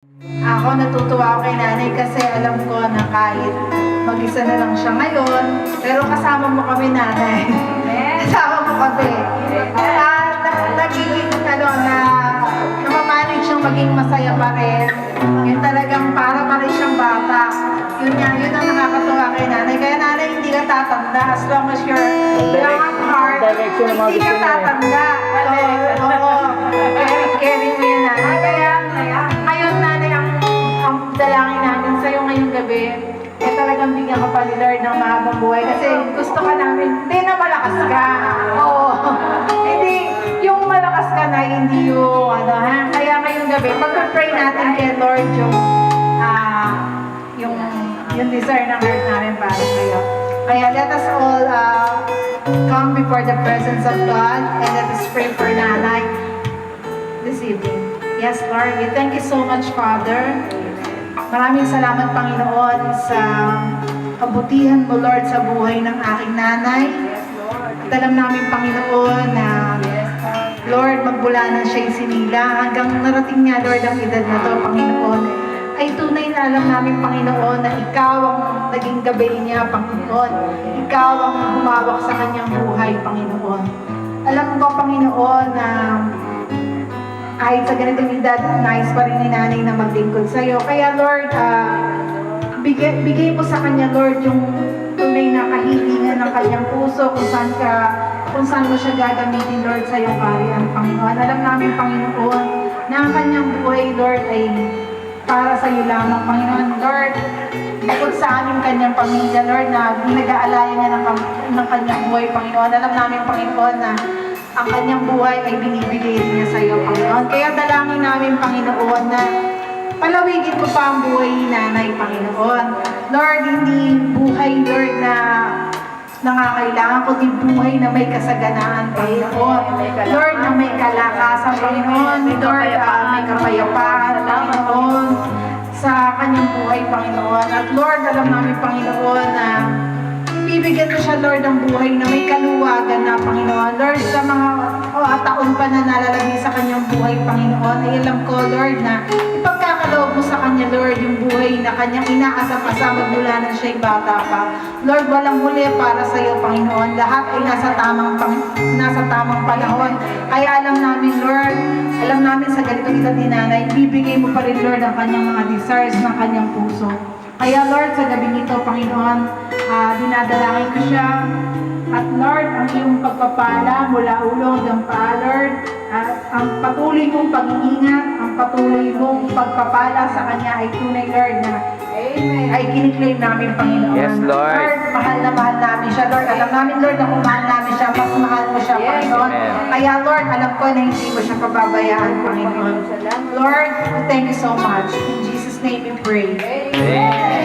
Ako natutuwa ako kay nanay kasi alam ko na kahit mag-isa na lang siya ngayon, pero kasama mo kami nanay. Kasama mo kami. Nagiging namamanage siyang maging masaya pa rin. Yun talagang para pa rin siyang bata. Yun ang nakakatuwa kay nanay. Kaya nanay, hindi ka tatanda as long as you're young at heart. Hindi ka tatanda. Oo. Carry mo yun nanay. Kaya ngayon nanay, ang dalangin namin sa'yo ngayong gabi, talagang bigyan ka pa ni Lord ng mahabang buhay. Kasi gusto ka namin, hindi na malakas ka. Oo. Hindi, yung malakas ka na, hindi yung Kaya ngayong gabi, pag-pray natin kay Lord yung desire ng heart namin para sa'yo. Kaya let us all come before the presence of God and let us pray for nanay this evening. Yes, Lord, we thank you so much, Father. Maraming salamat, Panginoon, sa kabutihan mo, Lord, sa buhay ng aking nanay. At alam namin, Panginoon, na Lord, magmula na siya'y sinila hanggang narating niya, Lord, ang edad na to, Panginoon. Ay tunay na alam namin, Panginoon, na ikaw ang naging gabay niya, Panginoon. Ikaw ang humawak sa kanyang buhay, Panginoon. Alam mo ba, Panginoon, na kahit sa ganitong edad, nais pa rin ni nanay na maglingkod sa'yo. Kaya Lord, bigay mo sa kanya, Lord, yung tunay na kahilingan ng kanyang puso, kung saan mo siya gagamitin, Lord, sa iyong kaharian, Panginoon. Alam namin, Panginoon, na ang kanyang buhay, Lord, ay para sa iyo lamang, Panginoon. Lord, bukod sa aming kanyang pamilya, Lord, na pinag-aalaya niya ng kanyang buhay, Panginoon. Alam namin, Panginoon, na ang kanyang buhay ay binibigay niya sa iyo, Panginoon. Kaya dalangin namin, Panginoon, na palawigin mo pa ang buhay ni nanay, Panginoon. Lord, hindi buhay, Lord, na nangangailangan, kundi buhay na may kasaganaan, Panginoon. Lord, na may kalakasan, Panginoon. Lord, may kapayapaan, Panginoon, sa kanyang buhay, Panginoon. At Lord, alam namin, Panginoon, na bibigyan mo siya, Lord, ng buhay na may kaluwagan na, Panginoon. Lord, sa mga taon pa na nalalagay sa kanyang buhay, Panginoon, ay alam ko, Lord, na ipagkakaloob mo sa kanya, Lord, yung buhay na kanyang inaasam-asam magmula na siya'y bata pa. Lord, walang huli para sa iyo, Panginoon. Lahat ay nasa tamang panahon. Kaya alam namin, Lord, alam namin sa ganitong edad ni nanay, bibigay mo pa rin, Lord, ang kanyang mga desires ng kanyang puso. Kaya Lord, sa gabing ito, Panginoon, dinadalangin ko siya. At Lord, ang iyong pagpapala mula ulo hanggang paa, Lord, ang patuloy mong pag-iingat, ang patuloy mong pagpapala sa kanya ay tunay, Lord, na ay kiniklaim namin, Panginoon. Yes, Lord. Lord, mahal na mahal namin siya, Lord. Alam namin, Lord, na kung mahal namin siya, mas mahal mo siya, Panginoon. Kaya, Lord, alam ko na hindi mo siya pababayaan, Panginoon. Lord, thank you so much. In Jesus' name we pray. Amen.